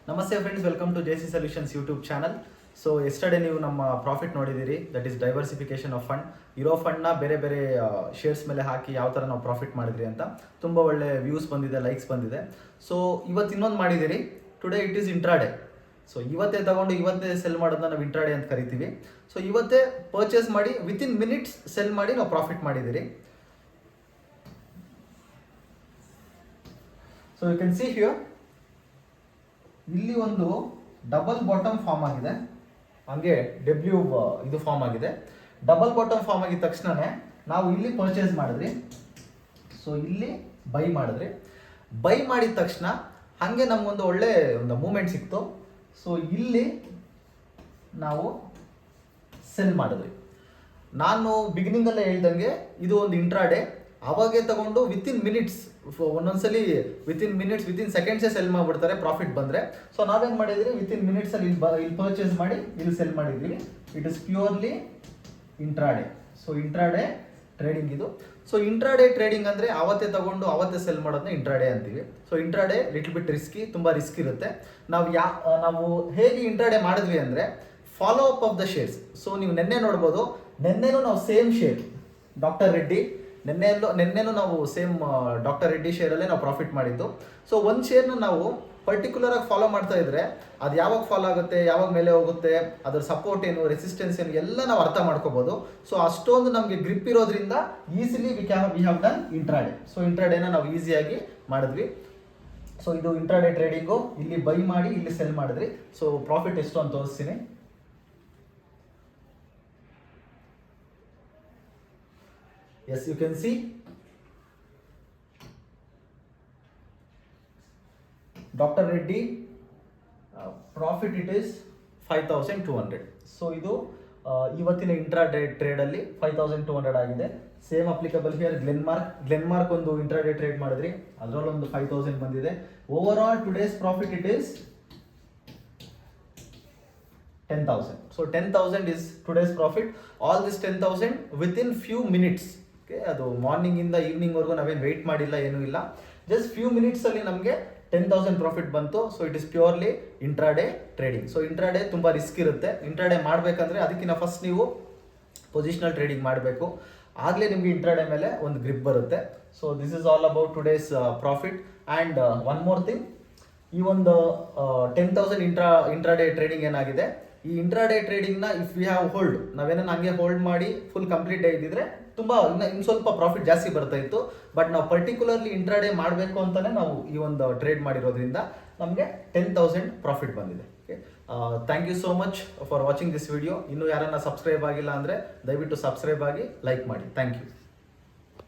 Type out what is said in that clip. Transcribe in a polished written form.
ನಮಸ್ತೆ friends, welcome to JC solutions YouTube channel. So yesterday ನೀವು ನಮ್ಮ ಪ್ರಾಫಿಟ್ ನೋಡಿದ್ದೀರಿ, that is diversification of fund. ಇರೋ ಫಂಡ್ನ ಬೇರೆ ಬೇರೆ ಶೇರ್ಸ್ ಮೇಲೆ ಹಾಕಿ ಯಾವ ಥರ ನಾವು ಪ್ರಾಫಿಟ್ ಮಾಡಿದ್ರಿ ಅಂತ ತುಂಬ ಒಳ್ಳೆ ವ್ಯೂಸ್ ಬಂದಿದೆ, ಲೈಕ್ಸ್ ಬಂದಿದೆ. ಸೊ ಇವತ್ತು ಇನ್ನೊಂದು ಮಾಡಿದ್ದೀರಿ, today it is intraday. So ಇವತ್ತೇ ತಗೊಂಡು ಇವತ್ತೇ ಸೆಲ್ ಮಾಡೋದನ್ನ ನಾವು ಇಂಟ್ರಾಡೇ ಅಂತ ಕರಿತೀವಿ. ಸೊ ಇವತ್ತೇ ಪರ್ಚೇಸ್ ಮಾಡಿ ವಿತಿನ್ ಮಿನಿಟ್ಸ್ ಸೆಲ್ ಮಾಡಿ ನಾವು ಪ್ರಾಫಿಟ್ ಮಾಡಿದ್ದೀರಿ. So you can see here, ಇಲ್ಲಿ ಒಂದು ಡಬಲ್ ಬಾಟಮ್ ಫಾರ್ಮ್ ಆಗಿದೆ, ಹಂಗೆ ಡಬ್ಲ್ಯೂ ಇದು ಫಾರ್ಮ್ ಆಗಿದೆ. ಡಬಲ್ ಬಾಟಮ್ ಫಾರ್ಮ್ ಆಗಿದ ತಕ್ಷಣನೇ ನಾವು ಇಲ್ಲಿ ಪರ್ಚೇಸ್ ಮಾಡಿದ್ರಿ. ಸೊ ಇಲ್ಲಿ ಬೈ ಮಾಡಿದ್ರಿ. ಬೈ ಮಾಡಿದ ತಕ್ಷಣ ಹಾಗೆ ನಮಗೊಂದು ಒಳ್ಳೆ ಒಂದು ಮೂಮೆಂಟ್ ಸಿಕ್ತು. ಸೊ ಇಲ್ಲಿ ನಾವು ಸೆಲ್ ಮಾಡಿದ್ವಿ. ನಾನು ಬಿಗಿನಿಂಗಲ್ಲೇ ಹೇಳ್ದಂಗೆ ಇದು ಒಂದು ಇಂಟ್ರಾಡೇ. ಅವಾಗೇ ತಗೊಂಡು ವಿತಿನ್ ಮಿನಿಟ್ಸ್, ಒಂದೊಂದ್ಸಲಿ ವಿತಿನ್ ಸೆಕೆಂಡ್ಸೇ ಸೆಲ್ ಮಾಡಿಬಿಡ್ತಾರೆ ಪ್ರಾಫಿಟ್ ಬಂದರೆ. ಸೊ ನಾವೇನು ಮಾಡಿದ್ರಿ, ವಿತಿನ್ ಮಿನಿಟ್ಸಲ್ಲಿ ಇಲ್ಲಿ ಪರ್ಚೇಸ್ ಮಾಡಿ ಇಲ್ಲಿ ಸೆಲ್ ಮಾಡಿದ್ವಿ. It is purely intraday. So intraday trading ಇದು. ಸೊ ಇಂಟ್ರಾಡೇ ಟ್ರೇಡಿಂಗ್ ಅಂದರೆ ಅವತ್ತೇ ತಗೊಂಡು ಅವತ್ತೇ ಸೆಲ್ ಮಾಡೋದನ್ನ ಇಂಟ್ರಾಡೇ ಅಂತೀವಿ. So intraday little bit risky, ತುಂಬ ರಿಸ್ಕ್ ಇರುತ್ತೆ. ನಾವು ಹೇಗೆ ಇಂಟ್ರಾಡೇ ಮಾಡಿದ್ವಿ ಅಂದರೆ follow up of the shares. So ನೀವು ನೆನ್ನೆ ನೋಡ್ಬೋದು, ನೆನ್ನೆನೂ ನಾವು ಸೇಮ್ ಶೇರ್ ಡಾಕ್ಟರ್ ರೆಡ್ಡಿ, ನೆನ್ನೆನೂ ನಾವು ಸೇಮ್ ಡಾಕ್ಟರ್ ರೆಡ್ಡಿ ಶೇರಲ್ಲೇ ನಾವು ಪ್ರಾಫಿಟ್ ಮಾಡಿದ್ದು. ಸೊ ಒಂದು ಶೇರ್ನ ನಾವು ಪರ್ಟಿಕ್ಯುಲರಾಗಿ ಫಾಲೋ ಮಾಡ್ತಾ ಇದ್ರೆ ಅದು ಯಾವಾಗ ಫಾಲೋ ಆಗುತ್ತೆ, ಯಾವಾಗ ಮೇಲೆ ಹೋಗುತ್ತೆ, ಅದರ ಸಪೋರ್ಟ್ ಏನು, ರೆಸಿಸ್ಟೆನ್ಸ್ ಏನು ಎಲ್ಲ ನಾವು ಅರ್ಥ ಮಾಡ್ಕೋಬೋದು. ಸೊ ಅಷ್ಟೊಂದು ನಮಗೆ ಗ್ರಿಪ್ ಇರೋದ್ರಿಂದ easily we have done intraday. So ಇಂಟ್ರಾಡೇನ ನಾವು ಈಸಿಯಾಗಿ ಮಾಡಿದ್ವಿ. ಸೊ ಇದು ಇಂಟ್ರಾಡೇ ಟ್ರೇಡಿಂಗು. ಇಲ್ಲಿ ಬೈ ಮಾಡಿ ಇಲ್ಲಿ ಸೆಲ್ ಮಾಡಿದ್ರಿ. ಸೊ ಪ್ರಾಫಿಟ್ ಎಷ್ಟು ಅಂತ ತೋರಿಸ್ತೀನಿ. Yes, you can see Dr. Reddy profit it is 5200. So ಇದು ಇವತ್ತಿನ ಇಂಟ್ರಾಡೇ ಟ್ರೇಡಲ್ಲಿ 5200 ಆಗಿದೆ. ಸೇಮ್ ಅಪ್ಲಿಕಬಲ್ ಹಿಯರ್ ಗ್ಲೆನ್ಮಾರ್ಕ್ ಒಂದು ಇಂಟ್ರಾಡೇ ಟ್ರೇಡ್ ಮಾಡಿದ್ರಿ, ಅದರಲ್ಲಿ ಒಂದು 5000 ಬಂದಿದೆ. Over all today's profit it is 10,000. So 10,000 is today's profit. All this 10,000 within few minutes. ಅದು ಮಾರ್ನಿಂಗಿಂದ ಈವ್ನಿಂಗ್ವರೆಗೂ ನಾವೇನು ವೆಯ್ಟ್ ಮಾಡಿಲ್ಲ, ಏನೂ ಇಲ್ಲ. ಜಸ್ಟ್ ಫ್ಯೂ ಮಿನಿಟ್ಸಲ್ಲಿ ನಮಗೆ 10,000 ಪ್ರಾಫಿಟ್ ಬಂತು. So it is purely intraday trading. So intraday ತುಂಬ ರಿಸ್ಕ್ ಇರುತ್ತೆ. ಇಂಟ್ರಾಡೇ ಮಾಡಬೇಕಂದ್ರೆ ಅದಕ್ಕಿಂತ ಫಸ್ಟ್ ನೀವು ಪೊಸಿಷನಲ್ ಟ್ರೇಡಿಂಗ್ ಮಾಡಬೇಕು, ಆಗಲೇ ನಿಮಗೆ ಇಂಟ್ರಾಡೇ ಮೇಲೆ ಒಂದು ಗ್ರಿಪ್ ಬರುತ್ತೆ. So this is all about today's profit. And one more thing, ಈ ಒಂದು 10,000 ಇಂಟ್ರಾಡೇ ಟ್ರೇಡಿಂಗ್ ಏನಾಗಿದೆ, ಈ ಇಂಟ್ರಾಡೇ ಟ್ರೇಡಿಂಗ್ನ ಇಫ್ ವಿ ಹ್ಯಾವ್ ಹೋಲ್ಡ್, ನಾವೇನೋ ಹಂಗೆ ಹೋಲ್ಡ್ ಮಾಡಿ ಫುಲ್ ಕಂಪ್ಲೀಟ್ ಆಗಿದ್ದರೆ ತುಂಬ ಇನ್ನು ಸ್ವಲ್ಪ ಪ್ರಾಫಿಟ್ ಜಾಸ್ತಿ ಬರ್ತಾ ಇತ್ತು. ಬಟ್ ನಾವು ಪರ್ಟಿಕ್ಯುಲರ್ಲಿ ಇಂಟ್ರಾಡೇ ಮಾಡಬೇಕು ಅಂತಲೇ ನಾವು ಈ ಒಂದು ಟ್ರೇಡ್ ಮಾಡಿರೋದ್ರಿಂದ ನಮಗೆ 10,000 ಪ್ರಾಫಿಟ್ ಬಂದಿದೆ. Thank you so much for watching this video. ಇನ್ನೂ ಯಾರನ್ನ ಸಬ್ಸ್ಕ್ರೈಬ್ ಆಗಿಲ್ಲ ಅಂದರೆ ದಯವಿಟ್ಟು ಸಬ್ಸ್ಕ್ರೈಬ್ ಆಗಿ ಲೈಕ್ ಮಾಡಿ. Thank you.